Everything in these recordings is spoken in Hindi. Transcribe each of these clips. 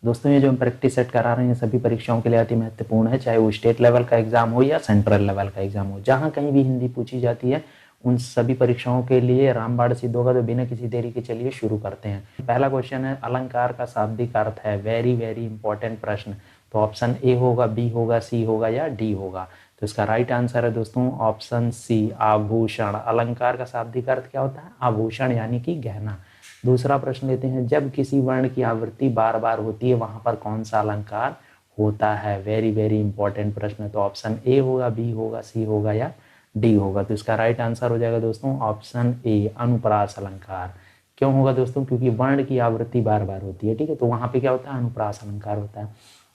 दोस्तों ये जो हम प्रैक्टिस सेट करा रहे हैं सभी परीक्षाओं के लिए अति महत्वपूर्ण है, चाहे वो स्टेट लेवल का एग्जाम हो या सेंट्रल लेवल का एग्जाम हो। जहाँ कहीं भी हिंदी पूछी जाती है उन सभी परीक्षाओं के लिए रामबाण सिद्ध होगा। तो बिना किसी देरी के चलिए शुरू करते हैं। पहला क्वेश्चन है अलंकार का शाब्दिक अर्थ है। वेरी वेरी इंपॉर्टेंट प्रश्न। तो ऑप्शन ए होगा, बी होगा, सी होगा या डी होगा। तो इसका राइट आंसर है दोस्तों ऑप्शन सी, आभूषण। अलंकार का शाब्दिक अर्थ क्या होता है? आभूषण यानी कि गहना। दूसरा प्रश्न लेते हैं, जब किसी वर्ण की आवृत्ति बार बार होती है वहां पर कौन सा अलंकार होता है? वेरी वेरी इंपॉर्टेंट प्रश्न। तो ऑप्शन ए होगा, बी होगा, सी होगा या डी होगा। तो इसका राइट आंसर हो जाएगा दोस्तों ऑप्शन ए, अनुप्रास अलंकार। क्यों होगा दोस्तों? क्योंकि वर्ण की आवृत्ति बार बार होती है, ठीक है, तो वहां पे क्या होता है? अनुप्रास अलंकार होता है।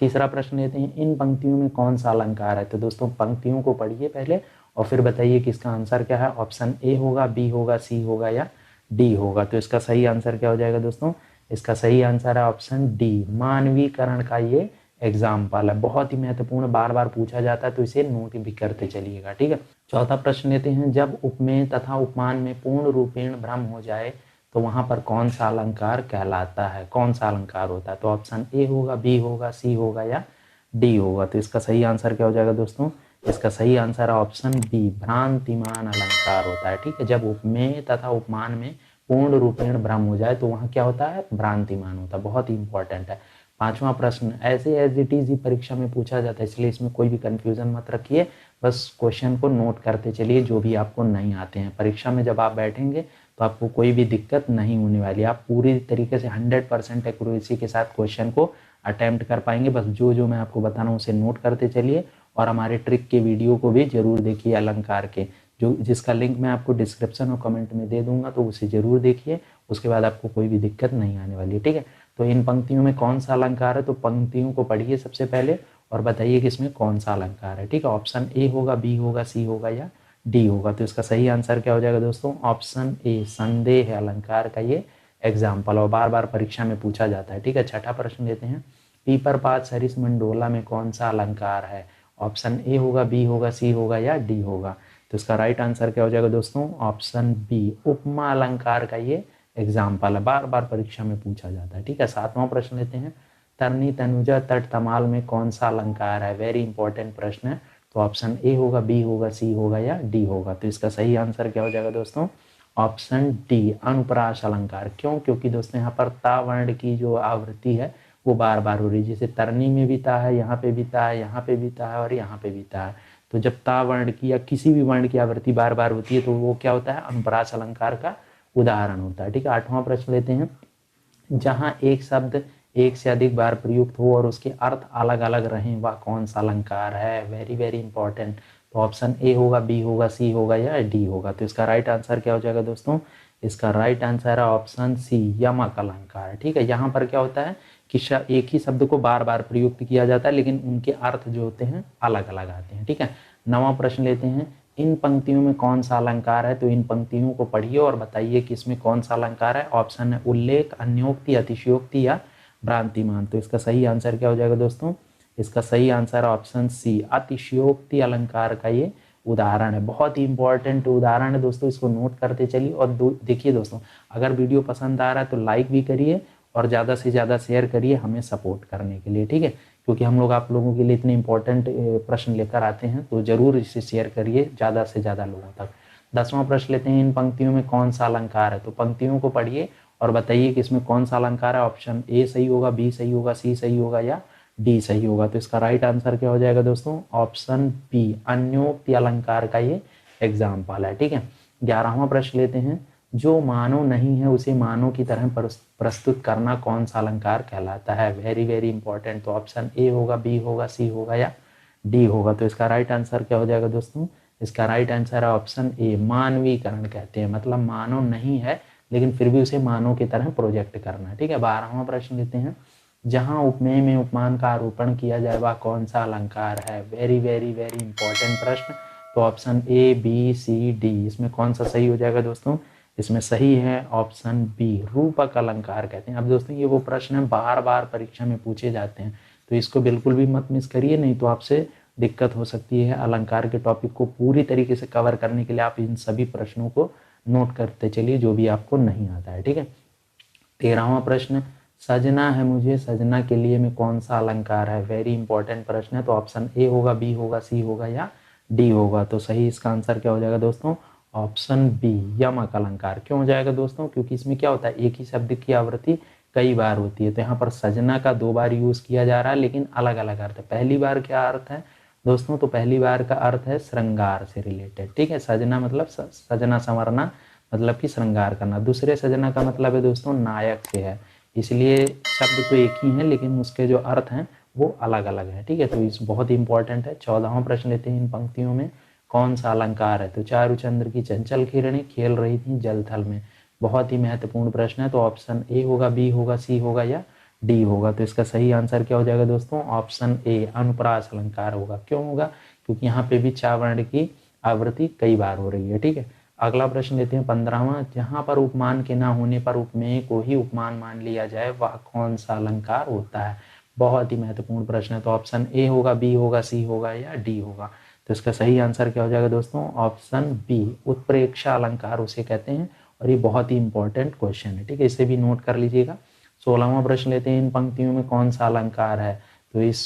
तीसरा प्रश्न लेते हैं, इन पंक्तियों में कौन सा अलंकार है? तो दोस्तों पंक्तियों को पढ़िए पहले और फिर बताइए कि इसका आंसर क्या है। ऑप्शन ए होगा, बी होगा, सी होगा या डी होगा। तो इसका सही आंसर क्या हो जाएगा दोस्तों? इसका सही आंसर है ऑप्शन डी, मानवीकरण का ये एग्जाम्पल है। बहुत ही महत्वपूर्ण, बार बार पूछा जाता है तो इसे नोट भी करते चलिएगा, ठीक है। चौथा प्रश्न लेते हैं, जब उपमेय तथा उपमान में पूर्ण रूपेण भ्रम हो जाए तो वहां पर कौन सा अलंकार कहलाता है? कौन सा अलंकार होता है? तो ऑप्शन ए होगा, बी होगा, सी होगा या डी होगा। तो इसका सही आंसर क्या हो जाएगा दोस्तों? इसका सही आंसर है ऑप्शन बी, भ्रांतिमान अलंकार होता है, ठीक है। जब उपमेय तथा उपमान में पूर्ण रूपेण भ्रम हो जाए तो वहां क्या होता है? भ्रांतिमान होता है। बहुत ही इंपॉर्टेंट है। पांचवा प्रश्न, ऐसे एज इट इज ही परीक्षा में पूछा जाता है, इसलिए इसमें कोई भी कंफ्यूजन मत रखिए, बस क्वेश्चन को नोट करते चलिए जो भी आपको नहीं आते हैं। परीक्षा में जब आप बैठेंगे तो आपको कोई भी दिक्कत नहीं होने वाली। आप पूरी तरीके से 100% एक्यूरेसी के साथ क्वेश्चन को अटेम्प्ट कर पाएंगे। बस जो जो मैं आपको बता रहा हूँ उसे नोट करते चलिए और हमारे ट्रिक के वीडियो को भी जरूर देखिए अलंकार के, जो जिसका लिंक मैं आपको डिस्क्रिप्शन और कमेंट में दे दूंगा, तो उसे जरूर देखिए। उसके बाद आपको कोई भी दिक्कत नहीं आने वाली है, ठीक है। तो इन पंक्तियों में कौन सा अलंकार है? तो पंक्तियों को पढ़िए सबसे पहले और बताइए कि इसमें कौन सा अलंकार है, ठीक है। ऑप्शन ए होगा, बी होगा, सी होगा या डी होगा। तो इसका सही आंसर क्या हो जाएगा दोस्तों? ऑप्शन ए, संदेह अलंकार का ये एग्जाम्पल और बार बार परीक्षा में पूछा जाता है, ठीक है। छठा प्रश्न लेते हैं, पीपर पात सरिस मंडोला में कौन सा अलंकार है? ऑप्शन ए होगा, बी होगा, सी होगा या डी होगा। तो इसका राइट आंसर क्या हो जाएगा दोस्तों? ऑप्शन बी, उपमा अलंकार का ये एग्जाम्पल है, बार बार परीक्षा में पूछा जाता है, ठीक है। सातवां प्रश्न लेते हैं, तरनी तनुजा तट तमाल में कौन सा अलंकार है? वेरी इंपॉर्टेंट प्रश्न है। तो ऑप्शन ए होगा, बी होगा, सी होगा या डी होगा। तो इसका सही आंसर क्या हो जाएगा दोस्तों? ऑप्शन डी, अनुप्रास अलंकार। क्यों? क्योंकि दोस्तों यहाँ पर ता वर्ण की जो आवृत्ति है वो बार बार हो रही है, जैसे तरनी में भी ता है, यहाँ पे भी ता है, यहाँ पे भी ता है और यहाँ पे भी ता है। तो जब ता वर्ण की या किसी भी वर्ण की आवृत्ति बार बार होती है तो वो क्या होता है? अनुप्रास अलंकार का उदाहरण होता है, ठीक है। आठवां प्रश्न लेते हैं, जहां एक शब्द एक से अधिक बार प्रयुक्त हो और उसके अर्थ अलग अलग रहें वह कौन सा अलंकार है? Very very important. तो ऑप्शन ए होगा, बी होगा, सी होगा या डी होगा। तो इसका राइट आंसर क्या हो जाएगा दोस्तों? इसका राइट आंसर है ऑप्शन सी, यमक अलंकार, ठीक है। यहाँ पर क्या होता है कि एक ही शब्द को बार बार प्रयुक्त किया जाता है लेकिन उनके अर्थ जो होते हैं अलग अलग आते हैं, ठीक है। नवां प्रश्न लेते हैं, इन पंक्तियों में कौन सा अलंकार है? तो इन पंक्तियों को पढ़िए और बताइए कि इसमें कौन सा अलंकार है। ऑप्शन है उल्लेख, अन्योक्ति, अतिशयोक्ति या भ्रांतिमान। तो इसका सही आंसर क्या हो जाएगा दोस्तों? इसका सही आंसर है ऑप्शन सी, अतिशयोक्ति अलंकार का ये उदाहरण है। बहुत ही इंपॉर्टेंट उदाहरण है दोस्तों, इसको नोट करते चलिए। और देखिए दोस्तों, अगर वीडियो पसंद आ रहा है तो लाइक भी करिए और ज़्यादा से ज़्यादा शेयर करिए हमें सपोर्ट करने के लिए, ठीक है। क्योंकि हम लोग आप लोगों के लिए इतने इंपॉर्टेंट प्रश्न लेकर आते हैं, तो जरूर इसे शेयर करिए ज़्यादा से ज़्यादा लोगों तक। 10वां प्रश्न लेते हैं, इन पंक्तियों में कौन सा अलंकार है? तो पंक्तियों को पढ़िए और बताइए कि इसमें कौन सा अलंकार है। ऑप्शन ए सही होगा, बी सही होगा, सी सही होगा या डी सही होगा। तो इसका राइट आंसर क्या हो जाएगा दोस्तों? ऑप्शन बी, अन्योक्ति अलंकार का ये एग्जाम्पल है, ठीक है। 11वां प्रश्न लेते हैं, जो मानव नहीं है उसे मानव की तरह प्रस्तुत करना कौन सा अलंकार कहलाता है? Very very important. तो ऑप्शन ए होगा, बी होगा, सी होगा या डी होगा। तो इसका राइट आंसर क्या हो जाएगा दोस्तों? इसका राइट आंसर है ऑप्शन ए, मानवीकरण कहते हैं, मतलब मानव नहीं है लेकिन फिर भी उसे मानव की तरह प्रोजेक्ट करना, ठीक है। 12वां प्रश्न लेते हैं, जहां उपमेय में उपमान का आरोपण किया जाए वह कौन सा अलंकार है? वेरी वेरी वेरी इंपॉर्टेंट प्रश्न। तो option A, B, C, D, इसमें कौन सा सही हो जाएगा दोस्तों? इसमें सही है ऑप्शन बी, रूपक अलंकार कहते हैं। अब दोस्तों ये वो प्रश्न है बार बार परीक्षा में पूछे जाते हैं, तो इसको बिल्कुल भी मत मिस करिए, नहीं तो आपसे दिक्कत हो सकती है। अलंकार के टॉपिक को पूरी तरीके से कवर करने के लिए आप इन सभी प्रश्नों को नोट करते चलिए जो भी आपको नहीं आता है, ठीक है। 13वां प्रश्न, सजना है मुझे, सजना के लिए में कौन सा अलंकार है, वेरी इंपॉर्टेंट प्रश्न है। तो ऑप्शन ए होगा, बी होगा, सी होगा या डी होगा। तो सही इसका आंसर क्या हो जाएगा दोस्तों, ऑप्शन बी यमक अलंकार। क्यों हो जाएगा दोस्तों, क्योंकि इसमें क्या होता है, एक ही शब्द की आवृत्ति कई बार होती है। तो यहाँ पर सजना का 2 बार यूज किया जा रहा है, लेकिन अलग अलग अर्थ है। पहली बार क्या अर्थ है दोस्तों, तो पहली बार का अर्थ है श्रृंगार से रिलेटेड, ठीक है। सजना मतलब सजना संवरना, मतलब कि श्रृंगार करना। दूसरे सजना का मतलब है दोस्तों नायक से है, इसलिए शब्द तो एक ही है लेकिन उसके जो अर्थ हैं वो अलग अलग है, ठीक है। तो इस बहुत ही इंपॉर्टेंट है। 14वां प्रश्न लेते हैं, इन पंक्तियों में कौन सा अलंकार है। तो चारुचंद्र की चंचल किरणें खेल रही थी जल थल में, बहुत ही महत्वपूर्ण प्रश्न है। तो ऑप्शन ए होगा, बी होगा, सी होगा या डी होगा। तो इसका सही आंसर क्या हो जाएगा दोस्तों, ऑप्शन ए अनुप्रास अलंकार होगा। क्यों होगा, क्योंकि यहाँ पे भी चा वर्ण की आवृत्ति कई बार हो रही है, ठीक है। अगला प्रश्न लेते हैं 15वां, जहां पर उपमान के ना होने पर उपमेय को ही उपमान मान लिया जाए वह कौन सा अलंकार होता है। बहुत ही महत्वपूर्ण प्रश्न है। तो ऑप्शन ए होगा, बी होगा, सी होगा या डी होगा। तो इसका सही आंसर क्या हो जाएगा दोस्तों, ऑप्शन बी उत्प्रेक्षा अलंकार उसे कहते हैं। और ये बहुत ही इंपॉर्टेंट क्वेश्चन है, ठीक है, इसे भी नोट कर लीजिएगा। 16वां प्रश्न लेते हैं, इन पंक्तियों में कौन सा अलंकार है। तो इस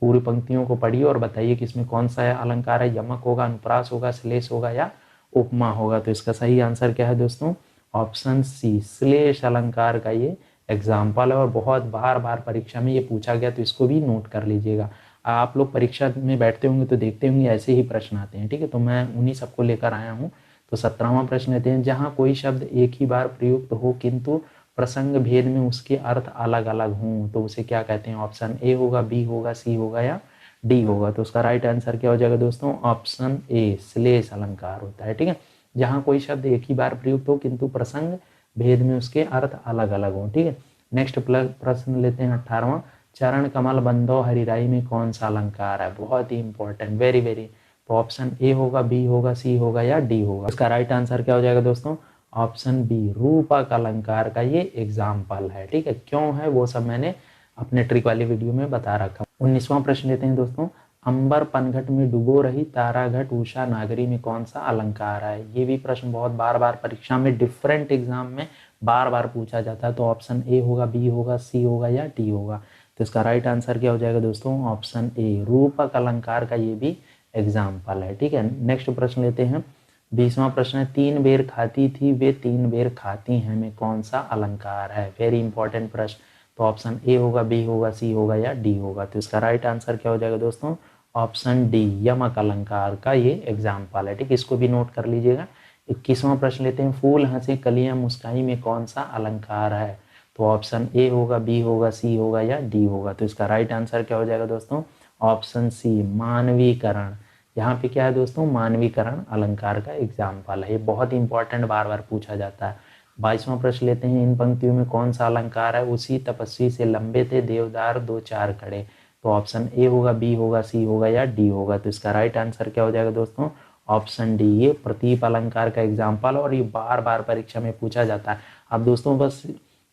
पूरी पंक्तियों को पढ़िए और बताइए कि इसमें कौन सा अलंकार है। यमक होगा, अनुप्रास होगा, श्लेष होगा या उपमा होगा। तो इसका सही आंसर क्या है दोस्तों, ऑप्शन सी श्लेष अलंकार का ये एग्जाम्पल है। और बहुत बार बार परीक्षा में ये पूछा गया, तो इसको भी नोट कर लीजिएगा। आप लोग परीक्षा में बैठते होंगे तो देखते होंगे ऐसे ही प्रश्न आते हैं, ठीक है। तो मैं उन्हीं सबको लेकर आया हूँ। तो 17वां प्रश्न लेते हैं, जहाँ कोई शब्द एक ही बार प्रयुक्त हो किंतु प्रसंग भेद में उसके अर्थ अलग अलग हों तो उसे क्या कहते हैं। ऑप्शन ए होगा, बी होगा, सी होगा या डी होगा। तो उसका राइट आंसर क्या हो जाएगा दोस्तों, ऑप्शन ए श्लेष अलंकार होता है, ठीक है। जहाँ कोई शब्द एक ही बार प्रयुक्त हो किंतु प्रसंग भेद में उसके अर्थ अलग अलग हो, ठीक है। नेक्स्ट प्रश्न लेते हैं 18वां, चरण कमल बंधो हरिराई में कौन सा अलंकार है। बहुत ही इंपॉर्टेंट, वेरी वेरी। तो ऑप्शन ए होगा, बी होगा, सी होगा या डी होगा। इसका राइट आंसर क्या हो जाएगा दोस्तों, ऑप्शन बी रूपक अलंकार का ये एग्जाम्पल है, ठीक है। क्यों है वो सब मैंने अपने ट्रिक वाली वीडियो में बता रखा। 19वां प्रश्न लेते हैं दोस्तों, अंबर पनघट में डुबो रही ताराघट उषा नागरी में कौन सा अलंकार है। ये भी प्रश्न बहुत बार बार परीक्षा में डिफरेंट एग्जाम में बार बार पूछा जाता है। तो ऑप्शन ए होगा, बी होगा, सी होगा या डी होगा। तो इसका राइट आंसर क्या हो जाएगा दोस्तों, ऑप्शन ए रूपक अलंकार का ये भी एग्जाम्पल है, ठीक है। नेक्स्ट प्रश्न लेते हैं 20वां प्रश्न है, 3 बेर खाती थी वे 3 बेर खाती हैं में कौन सा अलंकार है। वेरी इंपॉर्टेंट प्रश्न। तो ऑप्शन ए होगा, बी होगा, सी होगा या डी होगा। तो इसका राइट आंसर क्या हो जाएगा दोस्तों, ऑप्शन डी यमक अलंकार का ये एग्जाम्पल है, ठीक। इसको भी नोट कर लीजिएगा। 21वां प्रश्न लेते हैं, फूल हंसे कलियां मुस्काई में कौन सा अलंकार है। तो ऑप्शन ए होगा, बी होगा, सी होगा या डी होगा। तो इसका राइट आंसर क्या हो जाएगा दोस्तों, ऑप्शन सी मानवीकरण। यहाँ पे क्या है दोस्तों, मानवीकरण अलंकार का एग्जाम्पल है। ये बहुत इंपॉर्टेंट, बार बार पूछा जाता है। 22वां प्रश्न लेते हैं, इन पंक्तियों में कौन सा अलंकार है। उसी तपस्वी से लंबे थे देवदार 2 4 खड़े। तो ऑप्शन ए होगा, बी होगा, सी होगा या डी होगा। तो इसका राइट आंसर क्या हो जाएगा दोस्तों, ऑप्शन डी ये प्रतीप अलंकार का एग्जाम्पल। और ये बार बार परीक्षा में पूछा जाता है। अब दोस्तों बस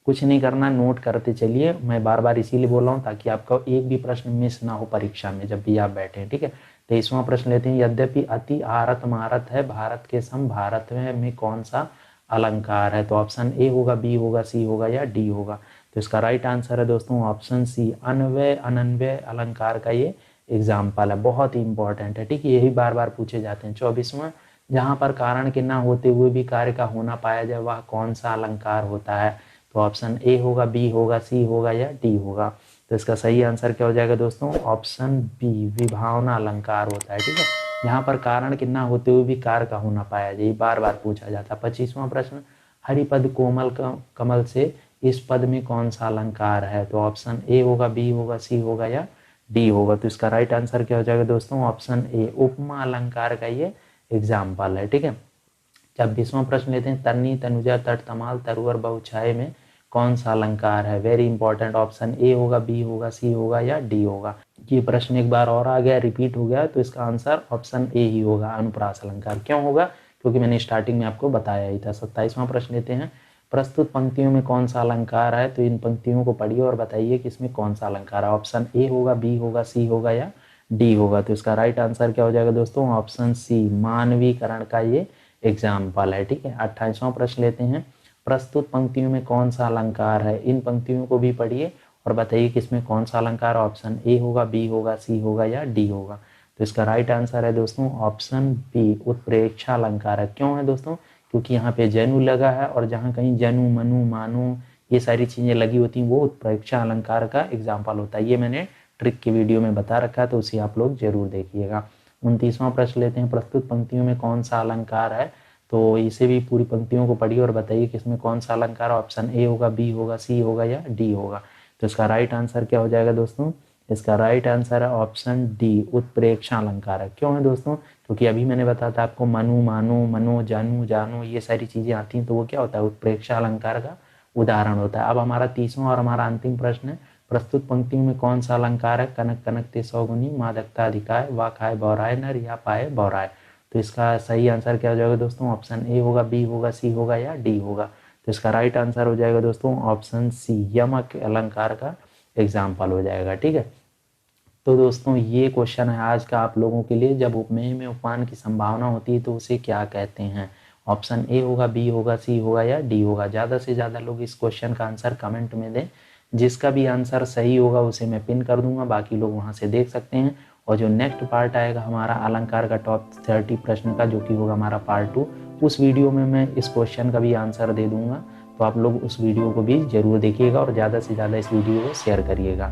कुछ नहीं करना, नोट करते चलिए। मैं बार बार इसीलिए बोल रहा हूँ ताकि आपका एक भी प्रश्न मिस ना हो परीक्षा में जब भी आप बैठे, ठीक है। 23वां प्रश्न लेते हैं, यद्यपि अति आरत मारत है भारत के सम भारत में कौन सा अलंकार है। तो ऑप्शन ए होगा, बी होगा, सी होगा या डी होगा। तो इसका राइट आंसर है दोस्तों ऑप्शन सी अन्वय अनन्वय अलंकार का ये एग्जाम्पल है। बहुत ही इंपॉर्टेंट है, ठीक है। यही बार बार पूछे जाते हैं। 24वां, जहाँ पर कारण के ना होते हुए भी कार्य का होना पाया जाए वह कौन सा अलंकार होता है। तो ऑप्शन ए होगा, बी होगा, सी होगा या डी होगा। तो इसका सही आंसर क्या हो जाएगा दोस्तों, ऑप्शन बी विभावना अलंकार होता है, ठीक है। यहाँ पर कारण के ना होते हुए भी कार्य का होना पाया जाए, बार बार पूछा जाता है। 25वां प्रश्न, हरिपद कोमल कमल से इस पद में कौन सा अलंकार है। तो ऑप्शन ए होगा, बी होगा, सी होगा या डी होगा। तो इसका राइट आंसर क्या हो जाएगा दोस्तों, ऑप्शन ए उपमा अलंकार का ये एग्जाम्पल है, ठीक है। 26वां प्रश्न लेते हैं, तरनी तनुजा तट तमाल तरुवर बहुछाये में कौन सा अलंकार है। Very important. ऑप्शन ए होगा, बी होगा, सी होगा या डी होगा। ये प्रश्न एक बार और आ गया, रिपीट हो गया। तो इसका आंसर ऑप्शन ए ही होगा अनुप्रास अलंकार। क्यों होगा, क्योंकि मैंने स्टार्टिंग में आपको बताया ही था। 27वां प्रश्न लेते हैं, प्रस्तुत पंक्तियों में कौन सा अलंकार है। तो इन पंक्तियों को पढ़िए और बताइए कि इसमें कौन सा अलंकार है। ऑप्शन ए होगा, बी होगा, सी होगा या डी होगा। तो इसका राइट आंसर क्या हो जाएगा दोस्तों, ऑप्शन सी मानवीकरण का ये एग्जाम्पल है, ठीक है। 28वां प्रश्न लेते हैं, प्रस्तुत पंक्तियों में कौन सा अलंकार है, इन पंक्तियों को भी पढ़िए और बताइए कि इसमें कौन सा अलंकार ऑप्शन ए होगा, बी होगा, सी होगा या डी होगा। तो इसका राइट आंसर है दोस्तों ऑप्शन बी, उत्प्रेक्षा अलंकार है। क्यों है दोस्तों? क्योंकि यहाँ पे जनु लगा है और जहाँ कहीं जनु, मनु, मानु ये सारी चीज़ें लगी होती हैं वो उत्प्रेक्षा अलंकार का एग्जाम्पल होता है। ये मैंने ट्रिक की वीडियो में बता रखा है, तो उसे आप लोग जरूर देखिएगा। 29वां प्रश्न लेते हैं, प्रस्तुत पंक्तियों में कौन सा अलंकार है। तो इसे भी पूरी पंक्तियों को पढ़िए और बताइए कि इसमें कौन सा अलंकार ऑप्शन ए होगा, बी होगा, सी होगा या डी होगा। तो इसका राइट आंसर क्या हो जाएगा दोस्तों? इसका राइट आंसर है ऑप्शन डी, उत्प्रेक्षा अलंकार है। क्यों है दोस्तों? क्योंकि अभी मैंने बताया था आपको मनु, मानु, मनो, जानू, जानू ये सारी चीज़ें आती हैं, तो वो क्या होता है? उत्प्रेक्षा अलंकार का उदाहरण होता है। अब हमारा 30वां और हमारा अंतिम प्रश्न है, प्रस्तुत पंक्तियों में कौन सा अलंकार है? कनक कनक ते सौगुनी, मादकता अधिकाय, वा खाए बौराए नर या पाए बौराए। तो इसका सही आंसर क्या हो जाएगा दोस्तों? ऑप्शन ए होगा, बी होगा, सी होगा या डी होगा। तो इसका राइट आंसर हो जाएगा दोस्तों ऑप्शन सी, यमक अलंकार का एग्जाम्पल हो जाएगा। ठीक है, तो दोस्तों ये क्वेश्चन है आज का आप लोगों के लिए, जब उपमेय में उपमान की संभावना होती है तो उसे क्या कहते हैं? ऑप्शन ए होगा, बी होगा, सी होगा या डी होगा। ज़्यादा से ज़्यादा लोग इस क्वेश्चन का आंसर कमेंट में दें, जिसका भी आंसर सही होगा उसे मैं पिन कर दूंगा, बाकी लोग वहाँ से देख सकते हैं। और जो नेक्स्ट पार्ट आएगा हमारा अलंकार का टॉप 30 प्रश्न का, जो कि होगा हमारा पार्ट 2, उस वीडियो में मैं इस क्वेश्चन का भी आंसर दे दूंगा। तो आप लोग उस वीडियो को भी जरूर देखिएगा और ज़्यादा से ज़्यादा इस वीडियो को शेयर करिएगा।